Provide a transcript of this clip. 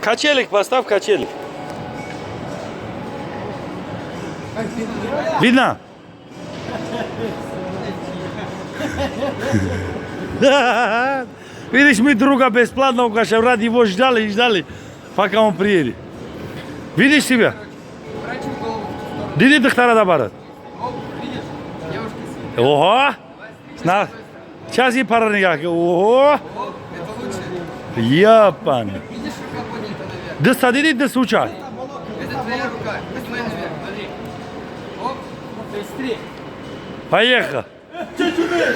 Качелик поставь, качелик. Видно? Видишь, мы друга бесплатно угощаем, ради его ждали и ждали, пока он приедет. Видишь себя? Диди доктора добавят. Ого! Сейчас и пара никаких. Ого! Япан. Да садись, да случай. Это твоя рука. Это моя наверх. Смотри. Оп. Быстрее. Поехал. Смотри, быстрее.